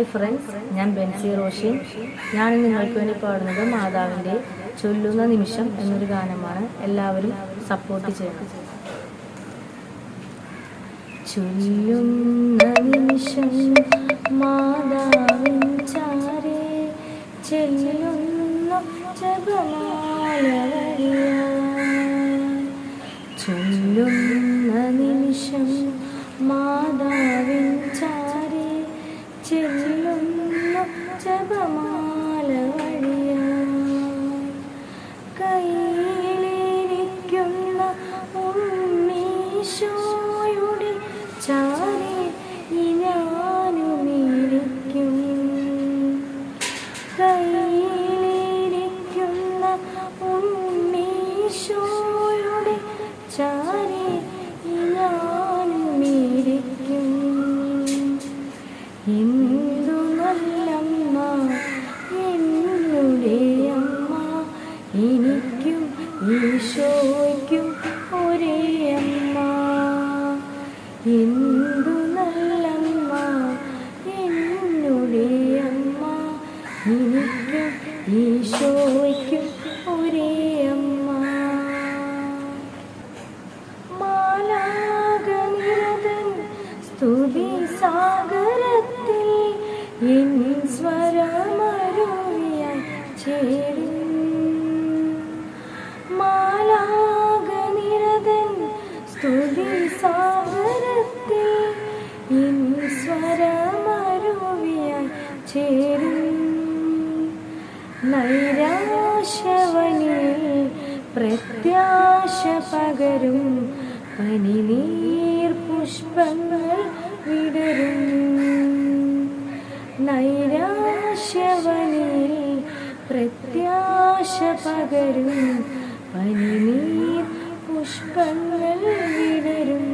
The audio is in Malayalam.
ഹായ് ഫ്രണ്ട്സ്, ഞാൻ ബെൻസി റോഷിൻ. ഞാൻ നിങ്ങൾക്ക് വേണ്ടി പാടുന്നത് മാതാവിൻ്റെ ചൊല്ലുന്ന നിമിഷം എന്നൊരു ഗാനമാണ്. എല്ലാവരും സപ്പോർട്ട് ചെയ്യണം. ചൊല്ലുന്ന നിമിഷം മാതാവിൻ ചാരേ ചെല്ലുന്ന ജപമാല വഴിയായി. ചൊല്ലുന്ന നിമിഷം മാതാവിൻ ചാരേ ചെല്ലുന്ന ജപമാല വഴിയായി. കയ്യിലിരിക്കുന്ന ഉണ്ണീശോയുടെ ചാരേ ഞാനുമിരിക്കും. കയ്യിലിരിക്കുന്ന ഉണ്ണീശോയുടെ ചാരേ ഞാനുമിരിക്കും. എന്തു നല്ലമ്മ എന്നുടെ അമ്മ, എനിക്കും ഈശോയ്ക്കും ഒരേ അമ്മ. എന്തു നല്ലമ്മ എന്നുടെ അമ്മ, എനിക്കും ഈശോയ്ക്കും ഒരേ അമ്മ. മാലാഖനിരതൻ സ്തുതി സാഗരത്തിൽ എൻ സ്വരമരുവിയായി ചേരും. മാലാഖനിരതൻ സ്തുതി സാഗരത്തിൽ എൻ സ്വരമരുവിയായി ചേരും. നൈരാശ്യവനിൽ പ്രത്യാശ പകരും പനിനീർ പുഷ്പങ്ങൾ വിടരും. നൈരാശ്യവനിൽ പ്രത്യാശ പകരും പനിനീർ പുഷ്പങ്ങൾ വിടരും.